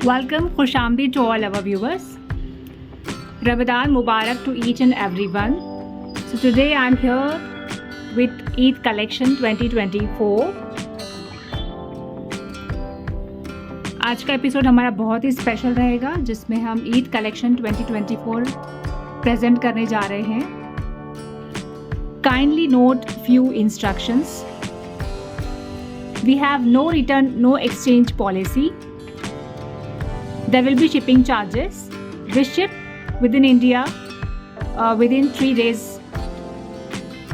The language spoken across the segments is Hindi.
Welcome, Khushamdi to all our viewers. Ramadan Mubarak to each and everyone. So today I am here with Eid Collection 2024. आज का एपिसोड हमारा बहुत ही स्पेशल रहेगा जिसमें हम ईद कलेक्शन 2024 प्रेजेंट करने जा रहे हैं. Kindly note few instructions. We have no return, no exchange policy. There will be shipping charges. We ship within India within 3 days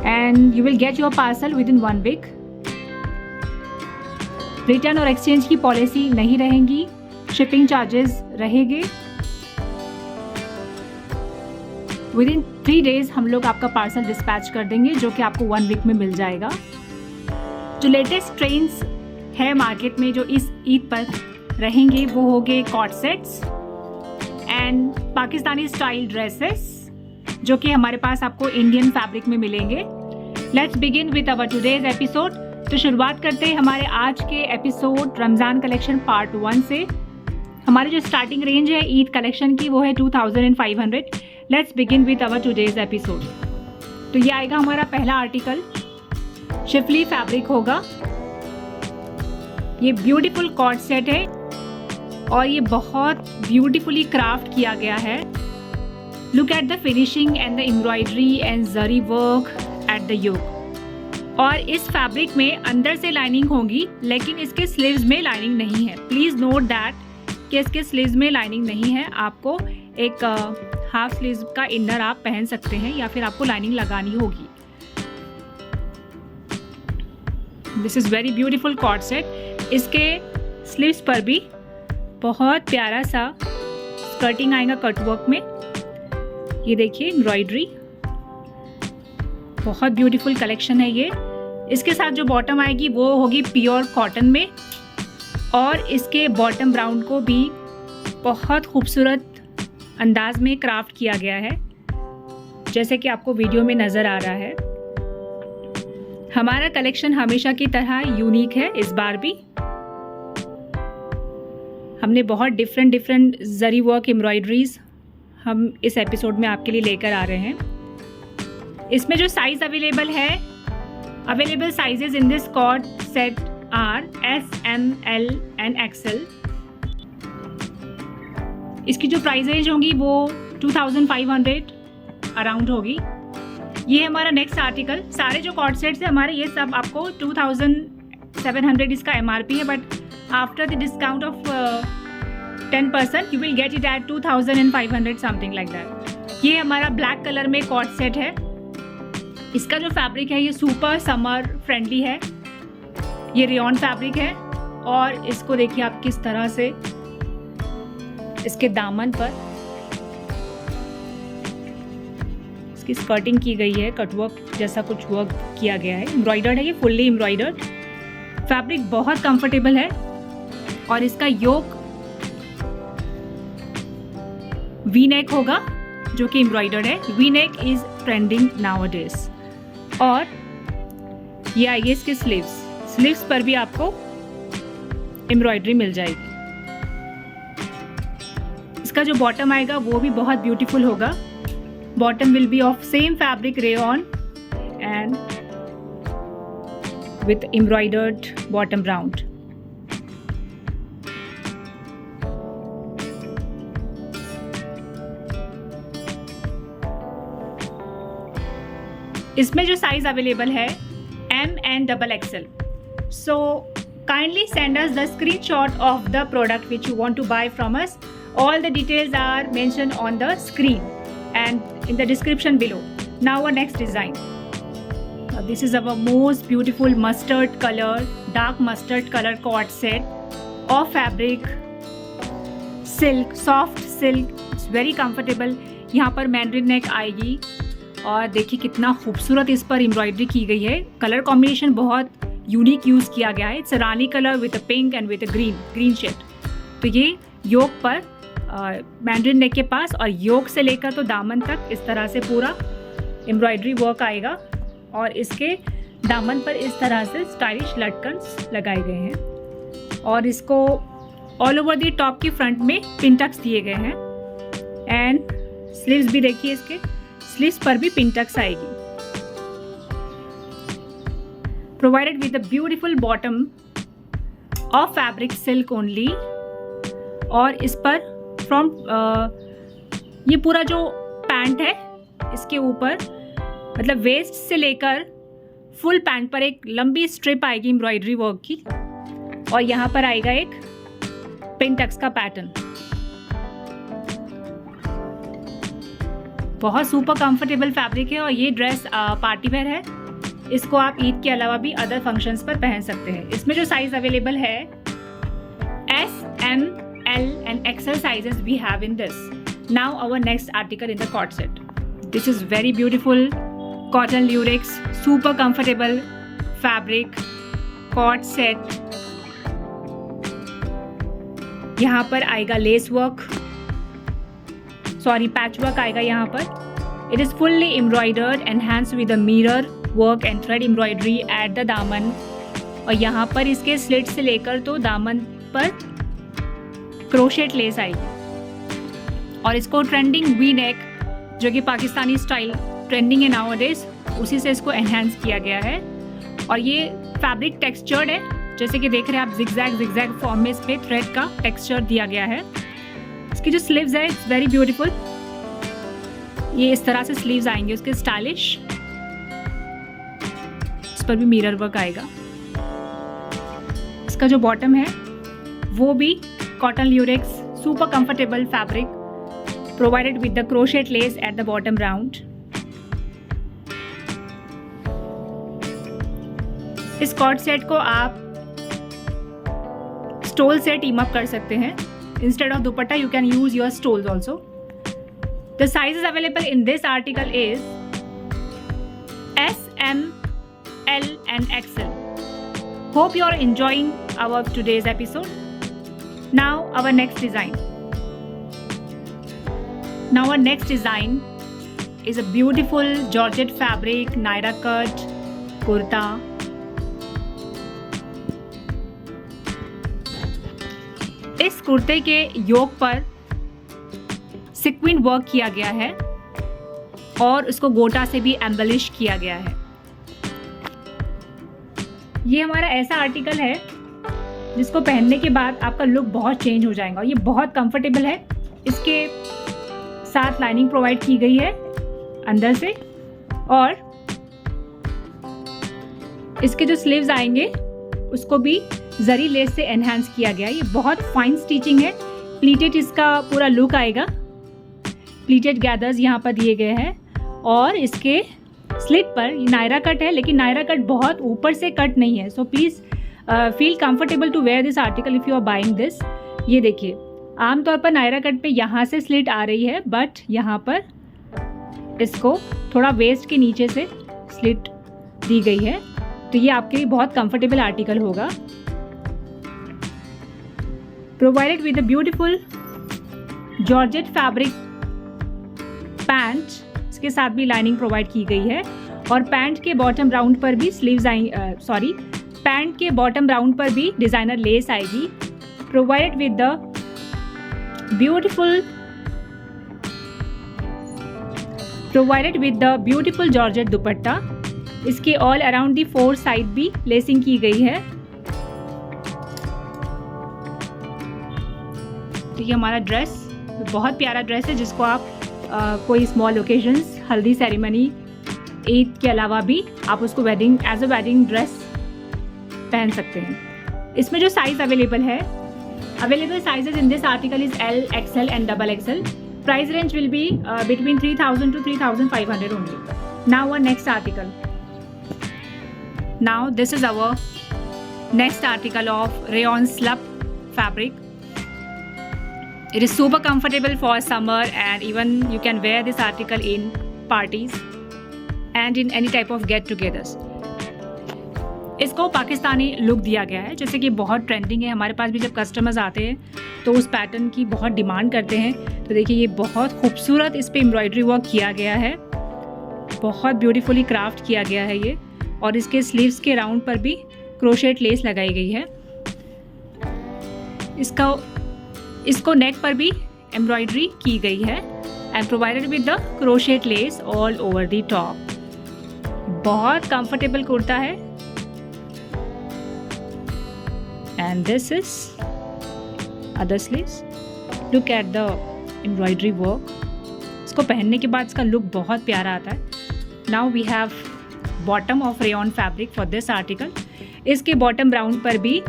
and you will get your parcel within 1 week. Return और एक्सचेंज की पॉलिसी नहीं रहेंगी, शिपिंग चार्जेस रहेंगे. विदिन 3 डेज हम लोग आपका पार्सल डिस्पैच कर देंगे जो कि आपको 1 वीक में मिल जाएगा. जो लेटेस्ट ट्रेंड्स है मार्केट में जो इस ईद पर रहेंगे वो होंगे coord sets and Pakistani style dresses जो कि हमारे पास आपको इंडियन फैब्रिक में मिलेंगे. Let's begin with our today's episode. तो शुरुआत करते हैं हमारे आज के एपिसोड रमज़ान कलेक्शन पार्ट 1 से. हमारी जो स्टार्टिंग रेंज है ईद कलेक्शन की वो है 2500. Let's begin with our today's episode. तो ये आएगा हमारा पहला आर्टिकल. शिफली फैब्रिक होगा. ये ब्यूटीफुल कॉट सेट है और ये बहुत ब्यूटीफुली क्राफ्ट किया गया है. Look at the finishing and the embroidery and zari work at the yoke. और इस फैब्रिक में अंदर से लाइनिंग होगी लेकिन इसके स्लीव्स में लाइनिंग नहीं है. प्लीज़ नोट दैट कि इसके स्लीव्स में लाइनिंग नहीं है. आपको एक हाफ स्लीव्स का इनर आप पहन सकते हैं या फिर आपको लाइनिंग लगानी होगी. This is very beautiful coord set. इसके स्लीव्स पर भी बहुत प्यारा सा स्कर्टिंग आएगा कटवर्क में. ये देखिए एम्ब्रॉयडरी, बहुत ब्यूटीफुल कलेक्शन है ये. इसके साथ जो बॉटम आएगी वो होगी प्योर कॉटन में और इसके बॉटम ब्राउन को भी बहुत खूबसूरत अंदाज में क्राफ्ट किया गया है जैसे कि आपको वीडियो में नज़र आ रहा है. हमारा कलेक्शन हमेशा की तरह यूनिक है. इस बार भी हमने बहुत डिफरेंट जरी वर्क एम्ब्रॉयडरीज हम इस एपिसोड में आपके लिए लेकर आ रहे हैं. इसमें जो साइज अवेलेबल है, available sizes in this coord set are S, M, L and XL. इसकी जो प्राइस रेंज होंगी वो 2500 अराउंड होगी. ये हमारा नेक्स्ट आर्टिकल. सारे जो कॉट सेट्स है हमारे ये सब आपको 2700 इसका MRP है but after the discount of 10% you will get it at 2500 something like that. ये हमारा ब्लैक कलर में कॉट सेट है. इसका जो फैब्रिक है ये सुपर समर फ्रेंडली है. ये रेयॉन फैब्रिक है और इसको देखिए आप किस तरह से इसके दामन पर इसकी स्कर्टिंग की गई है. कटवर्क जैसा कुछ वर्क किया गया है. एम्ब्रॉयडर्ड है, ये फुल्ली एम्ब्रॉयडर्ड. फैब्रिक बहुत कंफर्टेबल है और इसका योक वी नेक होगा जो कि एम्ब्रॉयडर्ड है. V neck is trending nowadays. और ये आएगी इसके स्लीव्स पर भी आपको एम्ब्रॉयडरी मिल जाएगी. इसका जो बॉटम आएगा वो भी बहुत ब्यूटीफुल होगा. Bottom will B of same fabric rayon and with embroidered bottom round. इसमें जो साइज अवेलेबल है M and XXL. So kindly send us the screenshot of the product which you want to buy from us. All the details are mentioned on the screen and in the description below. Now our next design. This is our most beautiful mustard color, dark mustard color cord set of fabric silk, soft silk. It's very comfortable. यहाँ पर मैंड्रिन नेक आएगी और देखिए कितना खूबसूरत इस पर एम्ब्रॉयडरी की गई है. कलर कॉम्बिनेशन बहुत यूनिक यूज़ किया गया है. It's rani colour with a pink and with a green shade. तो ये योक पर मैंड्रिन नेक के पास और योक से लेकर तो दामन तक इस तरह से पूरा एम्ब्रॉयडरी वर्क आएगा और इसके दामन पर इस तरह से स्टाइलिश लटकन्स लगाए गए हैं. और इसको ऑल ओवर दी टॉप की फ्रंट में पिन टक्स दिए गए हैं एंड स्लीव्स भी देखिए, इसके स्लीव्स पर भी पिन टक्स आएगी। Provided with a beautiful bottom of fabric silk only. और इस पर फ्रॉम ये पूरा जो पैंट है इसके ऊपर मतलब वेस्ट से लेकर फुल पैंट पर एक लंबी स्ट्रिप आएगी एम्ब्रॉयडरी वर्क की, और यहाँ पर आएगा एक पिन टक्स का पैटर्न। बहुत सुपर कंफर्टेबल फैब्रिक है और ये ड्रेस पार्टी वेयर है। इसको आप ईद के अलावा भी अदर फंक्शंस पर पहन सकते हैं। इसमें जो साइज अवेलेबल है S, M, L and XL sizes we have in this. Now our next article in the cord set. This is very beautiful cotton lurex, super comfortable fabric cord set. यहाँ पर आएगा lace work, sorry patch work आएगा यहाँ पर। It is fully embroidered, enhanced with a mirror work and thread embroidery at the दामन। और यहाँ पर इसके स्लिट से लेकर तो दामन पर क्रोशेट लेस आएगी। और इसको ट्रेंडिंग वी नेक, जो कि पाकिस्तानी स्टाइल ट्रेंडिंग है नाउअडेज, उसी से इसको एनहांस किया गया है। और ये फैब्रिक टेक्सचर्ड है, जैसे कि देख रहे हैं आप, जिगजैग फॉर्म में इस पे थ्रेड का टेक्सचर दिया गया है। इसकी जो स्लीव्स है इट्स वेरी ब्यूटीफुल। ये इस तरह से स्लीव्स आएंगे उसके स्टाइलिश। इस पर भी मिरर वर्क आएगा। इसका जो बॉटम है वो भी cotton Lurex, super comfortable fabric, provided with the crochet less at the bottom round. इस कॉर्ड सेट को आप स्टोल से टीम अप कर सकते हैं। Instead of dupatta you can use your stoles also. The sizes available in this article is S, M, L and XL. Hope you are enjoying our today's episode. Now our next design. Now our next design is a beautiful georgette fabric naira cut kurta. इस कुर्ते के योक पर सीक्वेंट वर्क किया गया है और इसको गोटा से भी एम्बलिश किया गया है। ये हमारा ऐसा आर्टिकल है जिसको पहनने के बाद आपका लुक बहुत चेंज हो जाएगा। ये बहुत कंफर्टेबल है। इसके साथ लाइनिंग प्रोवाइड की गई है अंदर से, और इसके जो स्लीव्स आएंगे उसको भी जरी लेस से एनहांस किया गया। ये बहुत फाइन स्टिचिंग है। प्लीटेड इसका पूरा लुक आएगा। प्लीटेड गैदर्स यहाँ पर दिए गए हैं और इसके स्लिट पर ये नायरा कट है, लेकिन नायरा कट बहुत ऊपर से कट नहीं है। So please feel comfortable to wear this article if you are buying this. ये देखिए, आमतौर पर नायरा कट पे यहाँ से स्लिट आ रही है, बट यहाँ पर इसको थोड़ा वेस्ट के नीचे से स्लिट दी गई है। तो ये आपके लिए बहुत कंफर्टेबल आर्टिकल होगा। Provided with a beautiful georgette fabric pant, इसके साथ भी लाइनिंग प्रोवाइड की गई है। और पैंट के बॉटम राउंड पर भी स्लीव्स पैंट के बॉटम राउंड पर भी डिजाइनर लेस आएगी। Provided with the beautiful georgette दुपट्टा। इसके ऑल अराउंड दी 4 साइड भी लेसिंग की गई है। तो ये हमारा ड्रेस बहुत प्यारा ड्रेस है, जिसको आप कोई स्मॉल ओकेजन्स, हल्दी सेरेमनी, ईद के अलावा भी आप उसको एज अ वेडिंग ड्रेस पहन सकते हैं। इसमें जो size available sizes in this article is L, XL and XXL. Price range will be between 3,000 to 3,500 only. Now our next article. Now this is our next article of rayon slub fabric. It is super comfortable for summer, and even you can wear this article in parties and in any type of get-togethers. इसको पाकिस्तानी लुक दिया गया है, जैसे कि बहुत ट्रेंडिंग है। हमारे पास भी जब कस्टमर्स आते हैं तो उस पैटर्न की बहुत डिमांड करते हैं। तो देखिए, ये बहुत खूबसूरत इस पे एम्ब्रॉयडरी वर्क किया गया है, बहुत ब्यूटीफुली क्राफ्ट किया गया है ये। और इसके स्लीव्स के राउंड पर भी क्रोशेट लेस लगाई गई है। इसको नेक पर भी एम्ब्रॉयडरी की गई है and provided with the crochet less all over the top. बहुत कंफर्टेबल कुर्ता है and this is other sleeves. Look at the embroidery work. इसको पहनने के बाद इसका लुक बहुत प्यारा आता है। Now we have bottom of rayon fabric for this article. इसके बॉटम राउंड पर भी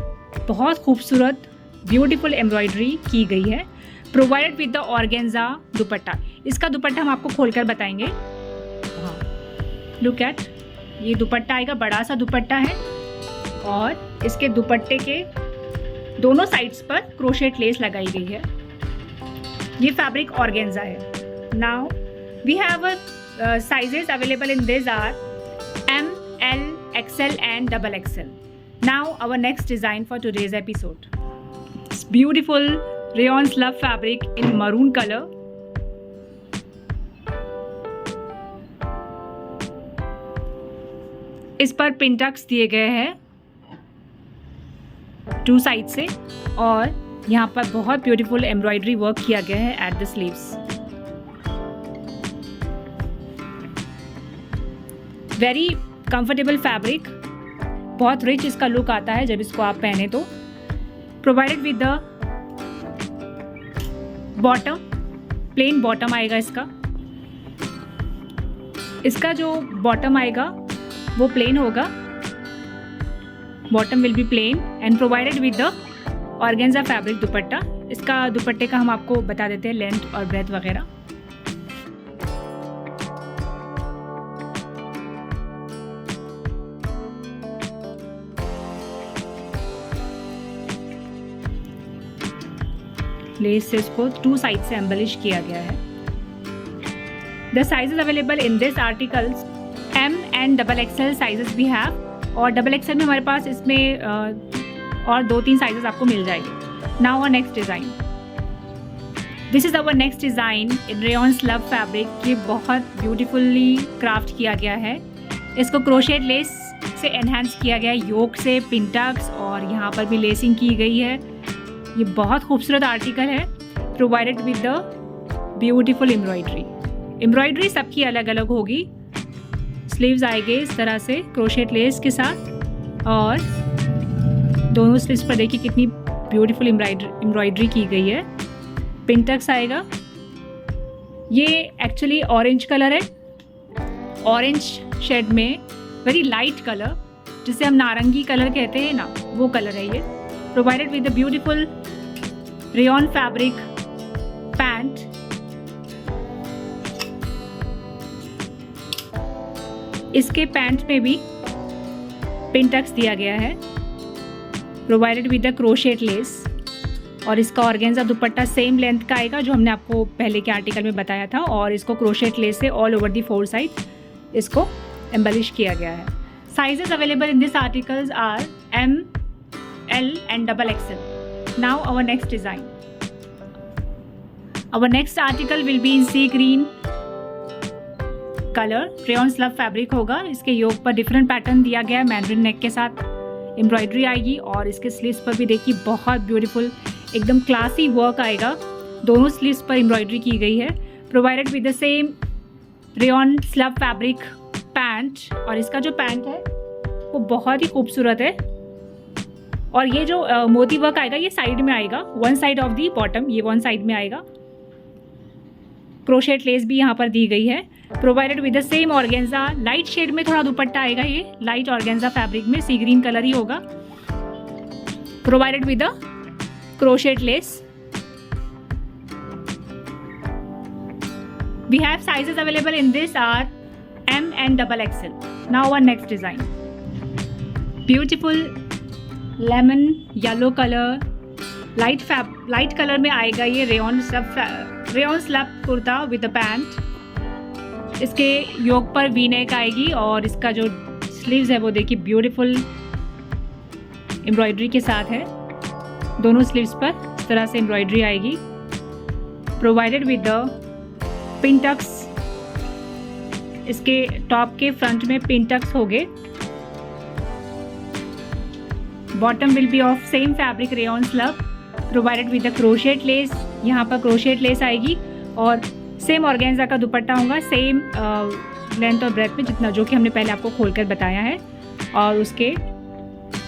बहुत खूबसूरत ब्यूटीफुल एम्ब्रॉयडरी की गई है, provided with the organza dupatta. इसका दुपट्टा हम आपको खोलकर बताएंगे। हाँ, लुक एट, ये दुपट्टा आएगा, बड़ा सा दुपट्टा है और इसके दुपट्टे के दोनों साइड्स पर क्रोशेट लेस लगाई गई है। ये फैब्रिक ऑर्गेन्जा है। Now we have sizes available in this are M, L, XL and XXL. Now our next design for today's episode. It's beautiful rayon slub fabric in maroon color. इस पर पिंटक्स दिए गए हैं 2 साइड से और यहाँ पर बहुत ब्यूटीफुल एम्ब्रॉयडरी वर्क किया गया है at the sleeves. Very comfortable fabric, बहुत रिच इसका लुक आता है जब इसको आप पहने तो। Provided with the bottom, plain bottom आएगा इसका जो बॉटम आएगा वो प्लेन होगा। Bottom will be plain and provided with the organza fabric dupatta. इसका दुपट्टे का हम आपको बता देते हैं लेंथ और ब्रेथ वगैरह। लेस से इसको 2 साइड से एम्बलिश किया गया है। The sizes available in this articles M and XXL sizes भी हैव और XXL में हमारे पास इसमें और 2-3 साइजेस आपको मिल जाएंगे। Now our next design. This is our next design in rayon slub fabric. ये बहुत ब्यूटीफुली क्राफ्ट किया गया है। इसको क्रोशेट लेस से एनहांस किया गया है, योक से पिंटक्स और यहाँ पर भी लेसिंग की गई है। ये बहुत खूबसूरत आर्टिकल है, provided with the beautiful embroidery सबकी अलग अलग होगी। स्लीव्स आएंगे इस तरह से क्रोशेट लेस के साथ और दोनों स्लीव्स पर देखिए कितनी ब्यूटीफुल एम्ब्रॉयडरी की गई है। पिंटक्स आएगा। ये एक्चुअली ऑरेंज कलर है, ऑरेंज शेड में वेरी लाइट कलर, जिसे हम नारंगी कलर कहते हैं ना, वो कलर है ये। Provided with the beautiful rayon fabric pant. इसके पैंट में भी पिंटक्स दिया गया है, provided with the crochet less और इसका ऑर्गेन्जा दुपट्टा सेम लेंथ का आएगा जो हमने आपको पहले के आर्टिकल में बताया था और इसको क्रोशेट लेस से ऑल ओवर दी 4 साइड इसको एम्बलिश किया गया है। Sizes available in this articles are M, L and XXL. Now our next design. Our next article will be in sea green color. Rayon slub fabric होगा। इसके योक पर डिफरेंट पैटर्न दिया गया है, मैंड्रिन नेक के साथ एम्ब्रॉयडरी आएगी और इसके स्लीव्स पर भी देखिए बहुत ब्यूटीफुल एकदम क्लासी वर्क आएगा। दोनों स्लीव्स पर एम्ब्रॉयडरी की गई है, provided with the same rayon slub fabric pant और इसका जो पैंट है वो बहुत ही खूबसूरत है। और ये जो मोती वर्क आएगा ये साइड में आएगा, 1 साइड ऑफ दी बॉटम, ये 1 साइड में आएगा। क्रोशेट लेस भी यहाँ पर दी गई है, provided with the same organza. Light shade में थोड़ा दुपट्टा आएगा, ये लाइट ऑर्गेन्जा फैब्रिक में सी ग्रीन कलर ही होगा, provided with the crochet less. We have sizes available in this are M and XXL. Now our next design. Beautiful lemon yellow color, light color में आएगा ये rayon slub kurta with pant. इसके योक पर वी नेक आएगी और इसका जो स्लीव्स है वो देखिए ब्यूटीफुल एम्ब्रॉयडरी के साथ है। दोनों स्लीव्स पर इस तरह से एम्ब्रॉयडरी आएगी, प्रोवाइडेड विद द पिंटक्स। इसके टॉप के फ्रंट में पिंटक्स होंगे। Bottom will B of same fabric rayon slub, provided with the crochet less. यहाँ पर क्रोशेट लेस आएगी और सेम ऑर्गेन्जा का दुपट्टा होगा, सेम लेंथ और ब्रेथ में जितना जो कि हमने पहले आपको खोलकर बताया है। और उसके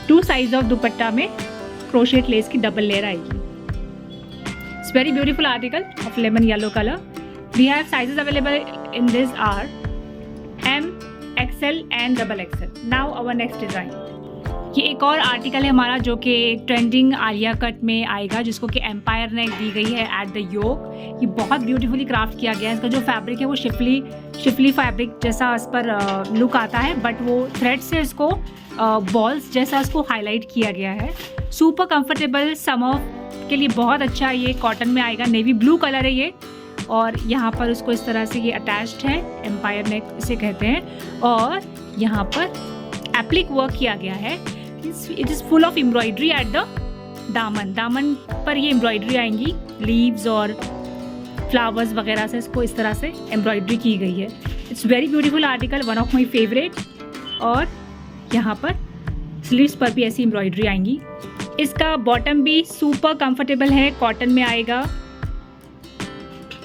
2 साइज ऑफ दुपट्टा में क्रोशेट लेस की डबल लेयर आएगी। It's very beautiful article of lemon yellow colour. We have sizes available in this are M, XL and XXL। Now our next design. ये एक और आर्टिकल है हमारा जो कि ट्रेंडिंग आलिया कट में आएगा, जिसको कि एम्पायर नेक दी गई है एट द योक। ये बहुत ब्यूटीफुली क्राफ्ट किया गया है। इसका जो फैब्रिक है वो शिफली फैब्रिक जैसा इस पर लुक आता है, बट वो थ्रेड से इसको बॉल्स जैसा इसको हाईलाइट किया गया है। सुपर कंफर्टेबल, समर के लिए बहुत अच्छा। ये कॉटन में आएगा, नेवी ब्लू कलर है ये। और यहाँ पर उसको इस तरह से ये अटैच्ड है, एम्पायर नेक इसे कहते हैं। और यहाँ पर एप्लिक वर्क किया गया है। It is full of embroidery at the दामन पर ये एम्ब्रॉयडरी आएंगी, लीव्स और फ्लावर्स वगैरह से इसको इस तरह से एम्ब्रॉयडरी की गई है। It's very beautiful article, one of my favourite. और यहाँ पर स्लीव्स पर भी ऐसी एम्ब्रॉयडरी आएंगी। इसका बॉटम भी सुपर कंफर्टेबल है, कॉटन में आएगा।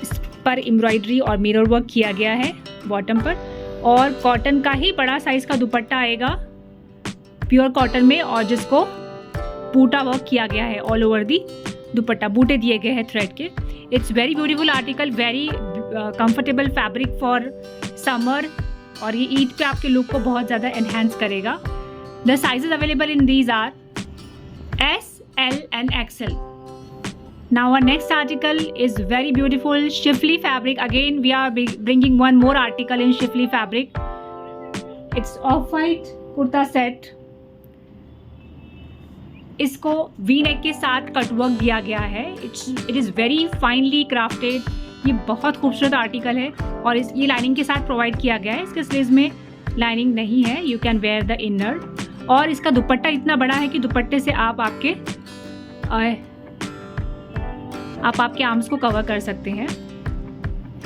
इस पर एम्ब्रॉयडरी और मिरर वर्क किया गया है बॉटम पर। और कॉटन का ही बड़ा साइज का दुपट्टा आएगा प्योर कॉटन में, और जिसको बूटा वर्क किया गया है ऑल ओवर दी दुपट्टा, बूटे दिए गए हैं थ्रेड के। It's very beautiful article, very comfortable fabric for summer. और ये ईद पे आपके लुक को बहुत ज़्यादा एनहेंस करेगा। The sizes available in these are S, L and XL. Now our next article is very beautiful Shifli fabric. Again we are bringing one more article in Shifli fabric. It's off-white kurta set. इसको वी नेक के साथ कटवर्क दिया गया है। It is very finally crafted. ये बहुत खूबसूरत आर्टिकल है और ये लाइनिंग के साथ प्रोवाइड किया गया है। इसके स्लीव्स में लाइनिंग नहीं है, you can wear the inner. और इसका दुपट्टा इतना बड़ा है कि दुपट्टे से आप आपके आर्म्स को कवर कर सकते हैं।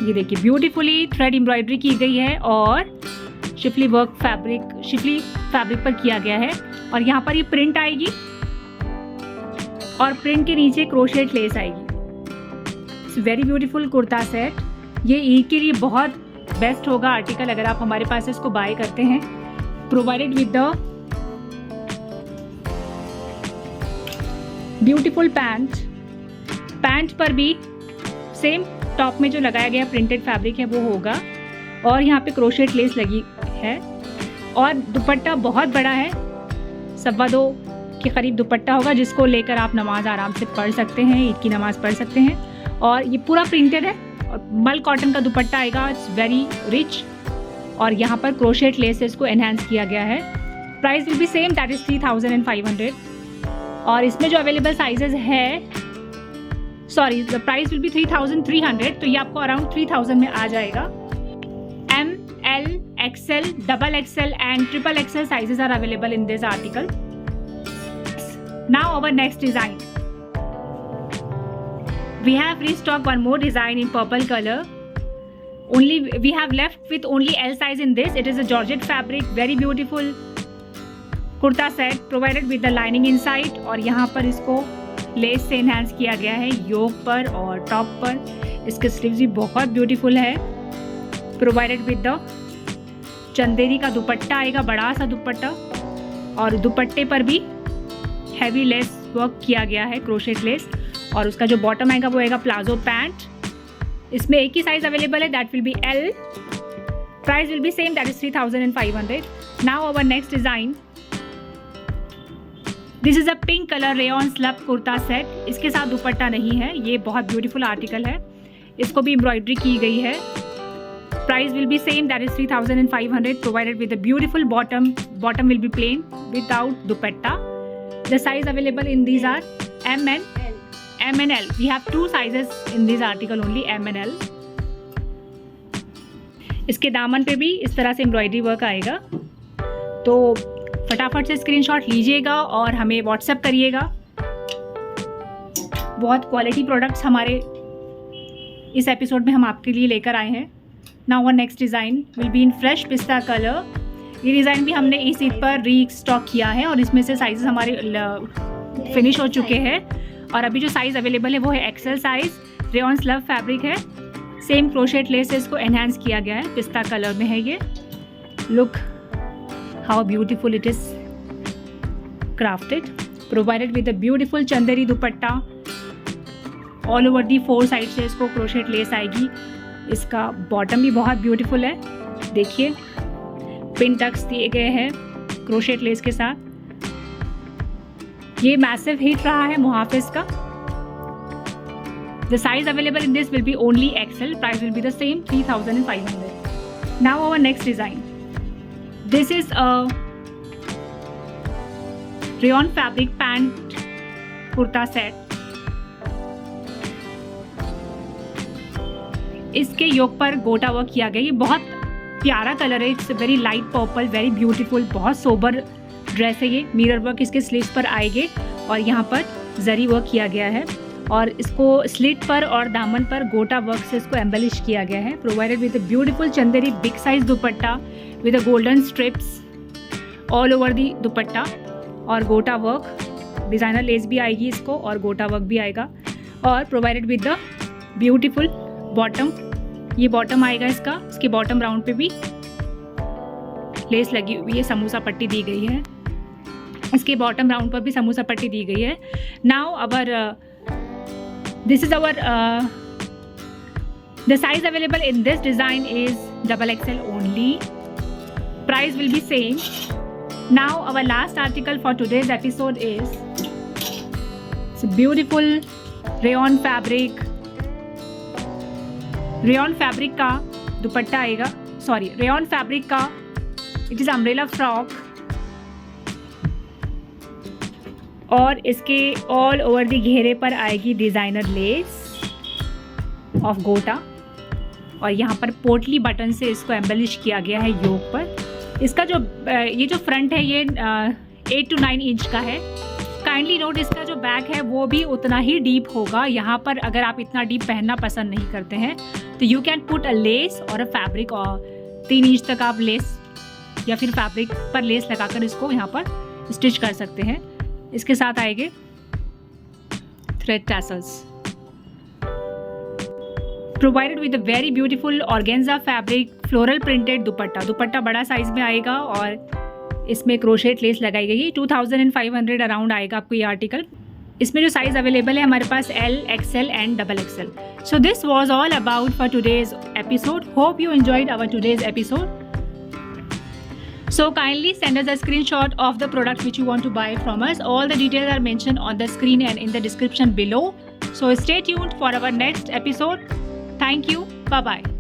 ये देखिए ब्यूटीफुली थ्रेड एम्ब्रॉयडरी की गई है और शिफली फैब्रिक पर किया गया है। और यहाँ पर ये प्रिंट आएगी और प्रिंट के नीचे क्रोशेट लेस आएगी। It's very beautiful kurta set. ये ईद के लिए बहुत बेस्ट होगा आर्टिकल अगर आप हमारे पास इसको बाय करते हैं। Provided with the beautiful pant पर भी सेम टॉप में जो लगाया गया प्रिंटेड फैब्रिक है वो होगा। और यहाँ पे क्रोशेट लेस लगी है और दुपट्टा बहुत बड़ा है, 2.25 के करीब दुपट्टा होगा, जिसको लेकर आप नमाज आराम से पढ़ सकते हैं, ईद की नमाज पढ़ सकते हैं। और ये पूरा प्रिंटेड है और मल कॉटन का दुपट्टा आएगा। इट्स वेरी रिच और यहाँ पर क्रोशेट लेस से इसको एनहांस किया गया है। Price will be same, that is 3500। और इसमें जो अवेलेबल साइजेस है, sorry the price will B 3300, तो ये आपको अराउंड 3000 में आ जाएगा। M, L, XL, XXL and XXL sizes are available in this article. Now our next design. We have restocked one more design in purple color. We have left with only L size in this. It is a georgette fabric, very beautiful kurta set provided with the lining inside. और यहाँ पर इसको लेस से इन्हांस किया गया है योक पर और टॉप पर। इसके स्लीव्स भी बहुत ब्यूटीफुल है। प्रोवाइडेड विद द चंदेरी का दुपट्टा आएगा, बड़ा सा दुपट्टा। और दुपट्टे पर भी हैवी लेस वर्क किया गया है, क्रोशेट लेस। और उसका जो बॉटम आएगा वो आएगा प्लाजो पैंट। इसमें एक ही साइज अवेलेबल है, that will be L। Price will be same, that is 3500। Now our next design. This is a pink colour rayon slub kurta set. इसके साथ दुपट्टा नहीं है, ये बहुत ब्यूटीफुल आर्टिकल है। इसको भी एम्ब्रॉयडरी की गई है। Price will be same, that is 3500, provided with a beautiful bottom will be plain without dupatta. The size available in these are M and L. We have 2 sizes in this article only, M and L. इसके दामन पे भी इस तरह से एम्ब्रॉयडरी वर्क आएगा। तो फटाफट से स्क्रीनशॉट लीजिएगा और हमें व्हाट्सएप करिएगा। बहुत क्वालिटी प्रोडक्ट्स हमारे इस एपिसोड में हम आपके लिए लेकर आए हैं। Now our next design will be in fresh pista colour. ये डिज़ाइन भी हमने इस ईद पर री स्टॉक किया है और इसमें से साइजेस हमारे फिनिश हो चुके हैं। और अभी जो साइज़ अवेलेबल है वो है Excel size. Rayon slub fabric है, सेम क्रोशेट लेस से इसको एनहांस किया गया है, पिस्ता कलर में है ये। Look how beautiful it is crafted, provided with a beautiful Chanderi dupatta. All over दी 4 साइड से इसको क्रोशेट लेस आएगी। इसका बॉटम भी बहुत ब्यूटीफुल है, देखिए पिन टक्स दिए गए हैं क्रोशेट लेस के साथ। ये मैसिव हिट रहा है मुहाफिज का। The size available in this will be only XL. Price will be the same, 3,500. Now our next design. This is a rayon fabric pant kurta set. इसके योक पर गोटा वर्क किया गया। ये बहुत प्यारा कलर है, it's very light purple, very beautiful, बहुत सोबर ड्रेस है ये। मिरर वर्क इसके स्लीव्स पर आएंगे और यहाँ पर जरी वर्क किया गया है और इसको स्लिट पर और दामन पर गोटा वर्क से इसको एम्बेलिश किया गया है। Provided with a beautiful Chanderi big size dupatta with a golden strips all over दी दुपट्टा और गोटा वर्क, डिज़ाइनर लेस भी आएगी इसको और गोटा वर्क भी आएगा। और provided with the beautiful bottom, ये बॉटम आएगा इसका। इसके बॉटम राउंड पे भी लेस लगी हुई है, समोसा पट्टी दी गई है। इसके बॉटम राउंड पर भी समोसा पट्टी दी गई है। Now our this is our the size available in this design is XXL only. Price will be same. Now our last article for today's episode is it's a beautiful rayon fabric का दुपट्टा आएगा, सॉरी rayon fabric का it is umbrella frock और इसके ऑल ओवर दी घेरे पर आएगी डिज़ाइनर लेस ऑफ गोटा और यहाँ पर पोटली बटन से इसको एम्बेलिश किया गया है योक पर। इसका जो ये जो फ्रंट है ये 8 to 9 इंच का है। काइंडली नोट इसका जो बैक है वो भी उतना ही डीप होगा। यहाँ पर अगर आप इतना डीप पहनना पसंद नहीं करते हैं तो you can put a less और अ फैब्रिक, और 3 इंच तक आप लेस या फिर फैब्रिक पर लेस लगाकर इसको यहाँ पर स्टिच कर सकते हैं। इसके साथ आएंगे thread tassels, provided with a very beautiful organza fabric floral printed दुपट्टा। दुपट्टा बड़ा साइज में आएगा और इसमें क्रोशेट लेस लगाई गई है। 2,500 अराउंड आएगा आपको ये आर्टिकल। इसमें जो साइज अवेलेबल है हमारे पास L, XL and XXL। So this was all about for today's episode. Hope you enjoyed our today's episode. So kindly send us a screenshot of the product which you want to buy from us. All the details are mentioned on the screen and in the description below. So stay tuned for our next episode. Thank you. Bye-bye.